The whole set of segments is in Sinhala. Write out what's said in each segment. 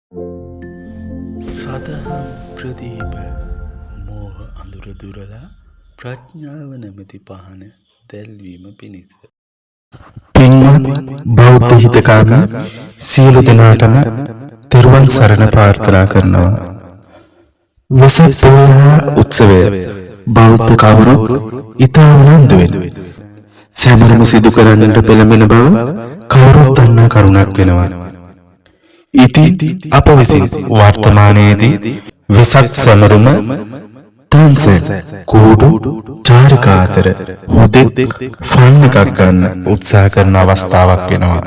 සදහම් ප්‍රදීප මෝහ අඳුර දුරලා ප්‍රඥාව නැමැති පහන දැල්වීම පිණිස. පින්වත් බෞද්ධ හිතකාමී සියලු දෙනාටම තෙරුවන් සරණ ප්‍රාර්ථනා කරනවා. වෙසක් පොහොය උත්සවය බෞද්ධ කවුරුත් ඉතා උනන්දුවෙන් සැමරම සිදු කරන්නට පෙළඹෙන බව කවුරුත් දන්නා කරුණක් වෙනවා. ඉතින් අප විසින් වර්තමානයේදී වෙසක් සැමරුම තන්සැල් කූඩු චාරිකා අතර හුදෙක් ෆන් එකක් ගන්න උත්සාහ කරන අවස්ථාවක් වෙනවා.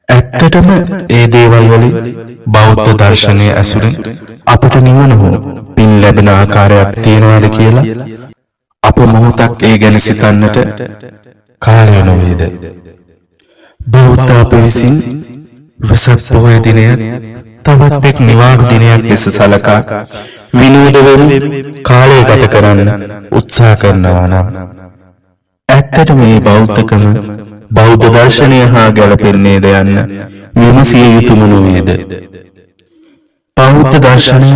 ඇත්තටම ඒ දේවල් වලින් බෞද්ධ දර්ශනය ඇසුරෙන් අපට නිවන හෝ පින් ලැබෙන ආකාරයක් තියනවාද කියලා අප මොහොතක් ඒ ගැන සිතන්නට කාලය නොවේද? බෞද්ධ අප විසින් වෙසක් පොහොය දිනය තවත් එක් නිවාඩු දිනයක් ලෙස සලකා විනෝද වෙමින් කාලය ගත කරන්න උත්සාහ කරනවා නම් ඇත්තට මේ බෞද්ධකම බෞද්ධ දර්ශනය හා ගැලපෙන්නේද යන්න විමසිය යුතුම නොවේද? බෞද්ධ දර්ශනය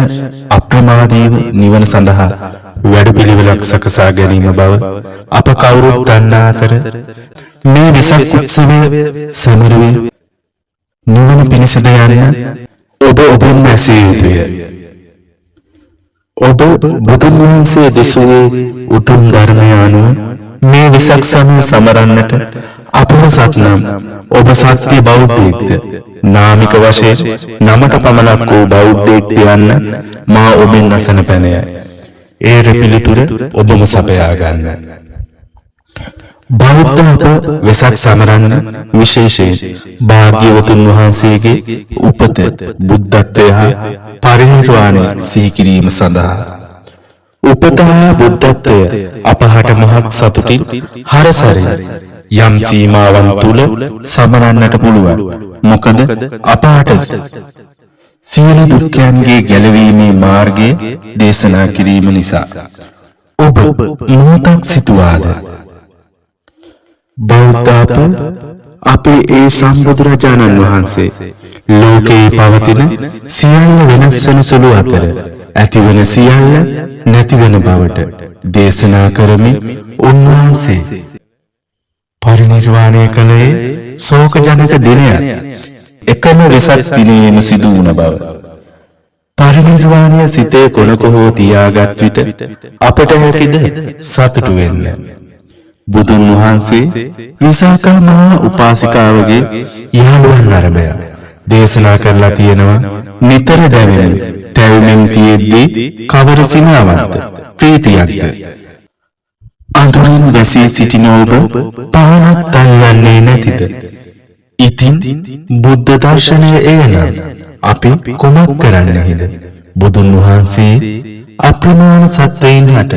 අප්‍රමාදීව නිවන සඳහා වැඩපිළිවෙලක් සකසා ගැනීම බව අප කවුරුත් දන්නා අතර මේ වෙසක් උත්සවය සමරුවේ නිවන පිණිසද යන්න ඔබ ඔබෙන් ඇසිය යුතුය. ඔබ බුදුන් වහන්සේ දෙසූ උතුම් ධර්මය අනුව මේ වෙසක් සමය සමරන්නට අපොහොසත් නම් ඔබ සත්‍ය බෞද්ධයෙක්ද? නාමික වශයෙන් නමට පමණක් වූ බෞද්ධයෙක්ද යන්න මා ඔබෙන් අසන පැනයයි. ඒට පිළිතුර ඔබම සපයා ගන්න. බෞද්ධ අප වෙසක් සමරන්න විශේෂයෙන් භාග්‍යවතුන් වහන්සේගේ උපත බුද්ධත්වය හා පරිනිර්වාණය සිහි කිරීම සඳහා. උපත හා බුද්ධත්වය අපහට මහත් සතුටින් හරසරින් යම් සීමාවන් තුල සමරන්නට පුළුවන්. මොකද අපහට සියලු දුක්ඛයන්ගේ ගැලවීමේ මාර්ගය දේශනා කිරීම නිසා. ඔබ මොහොතක් සිතුවාද බෞද්ධ අපේ ඒ සම්බුදුරජාණන් වහන්සේ ලෝකයේ පවතින සියල්ල වෙනස් වන සුළු අතර ඇතිවන සියල්ල නැතිවන බවට දේශනා කරමින් උන්වහන්සේ පරිනිර්වාණය කළේ ශෝකජනක දිනයක් එකම වෙසක් දිනයේම සිදු වුණ බව. පරිනිර්වාණය සිතේ කොනක හෝ තියාගත් විට අපට හැකිද සතුටු වෙන්න? බුදුන් වහන්සේ විසාකා මහා උපාසිකාවගේ යහළුවන් අරබය දේශනා කරලා තියෙනවා. නිතර දැවෙන තැවුමෙන් තියෙද්දී කවර සිනාවක්ද ප්‍රීතියක්ද? අඳුරින් වැසී සිටින ඔබ පහනක් තල්වන්නේ නැතිද? ඉතින් බුද්ධ දර්ශනය එයනම් අපි කොමක් කරන්නෙහිද? බුදුන් වහන්සේ අප්‍රමාණ සත්වයින් හට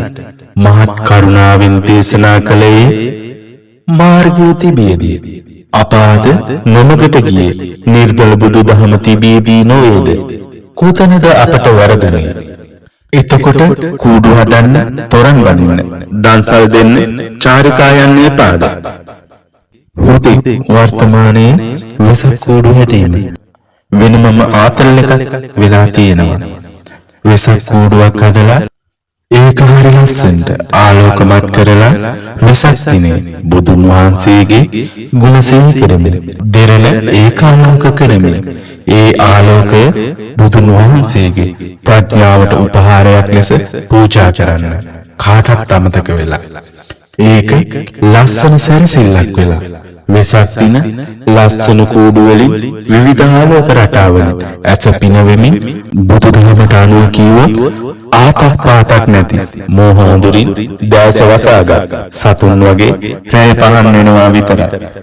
මහත් කරුණාවෙන් දේශනා කළේ මාර්ගයේ තිබියදී අපාද නොමගට ගියේ නිර්බල බුදු දහම තිබියදී නොවේද? කොතනද අපට වරදුනේ? එතකොට කූඩු හදන්න, තොරන් බඳින්න, දන්සල් දෙන්න, චාරිකා යන්න එපාද? හොතේ වර්තමානයේ වෙසක් කූඩු හැදීම වෙනමම ආතල් එකක් වෙලා තියෙනවා. වෙසක් කූඩුවක් හදලා ඒක හරි ලස්සනට ආලෝකමත් කරලා වෙසක් දිනේ බුදුන් වහන්සේගේ ගුණ සිහි කරමින් දෙරළ ඒකාලෝක කරමින් ඒ ආලෝකය බුදුන් වහන්සේගේ ප්‍රඥාවට උපහාරයක් ලෙස පූජා කරන්න කාටත් අමතක වෙලා ඒක ලස්සන සැරසිල්ලක් වෙලා වෙසක් දින ලස්සන කූඩු වලින් විවිධ ආලෝක රටාවලින් ඇස පිනවෙමින් බුදුදහමට අනුව කීවොත් ආතක් පාතක් නැති මෝහ අඳුරින් දැස වසාගත් සතුන් වගේ රැය පහන් වෙනවා විතරයි.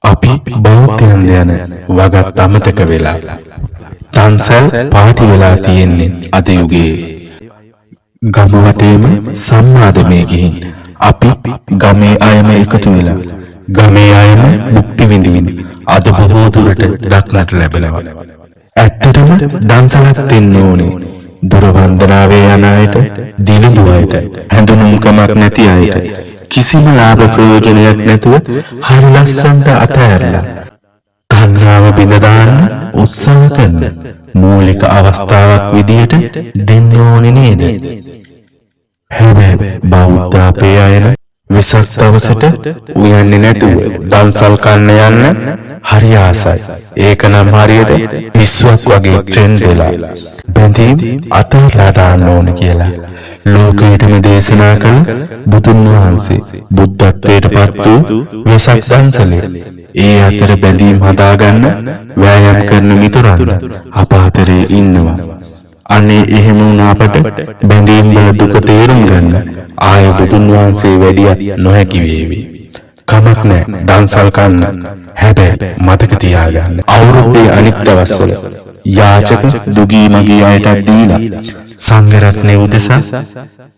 අපි බෞද්ධයන් යන වගත් අමතක වෙලා තන්සල් පාටි වෙලා තියෙන්නේ අද යුගයේ. ගම වටේම සම්මාදමේ ගිහින් අපි ගමේ අයම එකතු වෙලා ගමේ අයම මුක්ති විඳින්න අද බොහෝ දුරට දක්නට ලැබෙනවා. ඇත්තටම දන්සලක් දෙන්න ඕනේ. දුර වන්දනාවේ යන අයට, දිනදු අයට, හැඳුනුම්කමක් නැති අයට කිසිම ලාභ ප්‍රයෝජනයක් නැතුව හරි ලස්සනට අතහැරලා කන්නාව බිඳ දාන්න උත්සාහ කරන මූලික අවස්ථාවක් විදියට දෙන්න ඕනේ නේද? හැබැයි බෞද්ධ අපේ අයන වෙසක් දවසට උයන්නේ නැතුව දන්සල් කන්න යන්න හරි ආසයි. ඒක නම් හරියට පිස්සුවක් වගේ ට්‍රෙන්ඩ් වෙලා. බැඳීම් අතහැරලා දාන්න ඕන කියලා ලෝකයටම දේශනා කළ බුදුන් වහන්සේ බුද්ධත්වයට පත් වූ වෙසක් දන්සලේ ඒ අතර බැඳීම් හදාගන්න වෑයම් කරන මිතුරන් අප අතරේ ඉන්නවා. අනේ එහෙම වුණා අපට බැඳීම් වල දුක තේරුම් ගන්න ආය බුදුන් වහන්සේ වැඩිය නොහැකි වේවි. කමක් නැහැ දන්සල් කන්න. හැබැයි මතක තියාගන්න අවුරුද්දේ අනිත් දවස්වල යාචක දුගී මගී අයටත් දීලා සංඝ රත්නයේ උදෙසා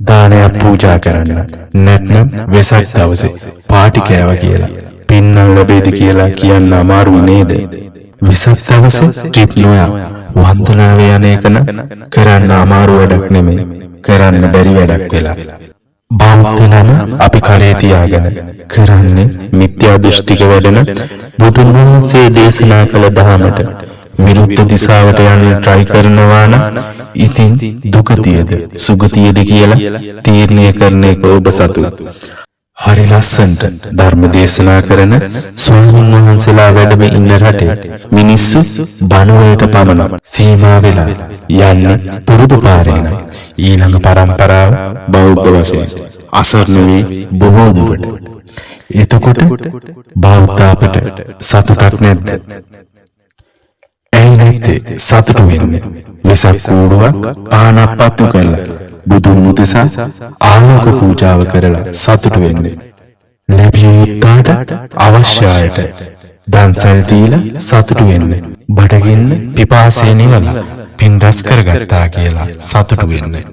දානයක් පූජා කරන්න. නැත්නම් වෙසක් දවසේ පාටි කෑවා කියලා පින්නන් ලැබෙයිද කියලා කියන්න අමාරු නේද? වෙසක් දවසේ ට්‍රිප් නොයා වන්දනාවේ යන එක කරන්න අමාරු වැඩක් නෙමෙයි, කරන්න බැරි වැඩක් වෙලා. බෞද්ධ නම අපි කරේ තියාගෙන කරන්නේ මිත්‍යා දෘෂ්ටික වැඩන බුදුන් වහන්සේ දේශනා කළ දහමට විරුද්ධ දිශාවට යන්න try කරනවා නම් ඉතින් දුකතියද සුගතියද කියලා තීරණය කරන එක ඔබ සතු. හරි ලස්සනට ධර්ම දේශනා කරන ස්වාමීන් වහන්සේලා වැඩම ඉන්න රටේ මිනිස්සු බණ වලට පමණ සීමා වෙලා යන්නේ පුරුදු පාරේ නයි. ඊළඟ පරම්පරාව බෞද්ධ වශයෙන් අසරණ වී බොහෝ දුරට. එතකොට බෞද්ධ අපට සතුටක් නැද්ද? ඇයි නැත්තේ සතුටු වෙන්නේ? වෙසක් කූඩුවක් පහනක් පත්තු කරලා බුදුන් උදෙසා ආලෝක පූජාව කරලා සතුටු වෙන්නේ. ලැබිය යුත්තාට අවශ්‍ය අයට දන්සල් දීලා සතුටු වෙන්නේ. බඩගින්න පිපාසය නිවලා පින් රැස් කරගත්තා කියලා සතුටු වෙන්නේ.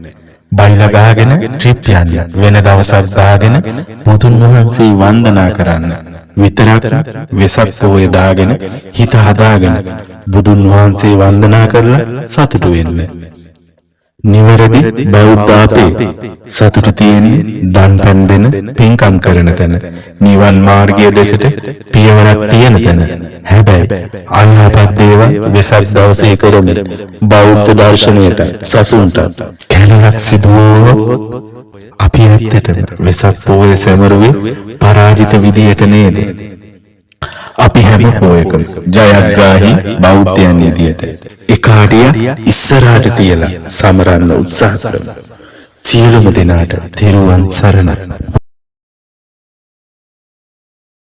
බයිලා ගහගෙන ට්‍රිප් යන්න වෙන දවසක් දාගෙන බුදුන් වහන්සේ වන්දනා කරන්න විතරක් වෙසක් පොය දාගෙන හිත හදාගෙන බුදුන් වහන්සේ වන්දනා කරලා සතුටු වෙන්න. නිවැරදි බෞද්ධ අපේ සතුට තියෙන්නේ දන් පැන් දෙන පින්කම් කරන තැන, නිවන් මාර්ගය දෙසට පියවරක් තියෙන තැන. හැබැයි අයහපත් දේවල් වෙසක් දවසේ කරමින් බෞද්ධ දර්ශනයට සසුන්ට කැලලක් සිදුවුවොත් අපි ඇත්තටම වෙසක් පොය සැමරුවේ පරාජිත විදියට නේද? අපි හැම පොයකම ජයග්‍රාහී බෞද්ධයන් විදියට එකාටිය ඉස්සරහට තියලා සමරන්න උත්සාහ කරමු. සියලුම දෙනාට තෙරුවන් සරණයි.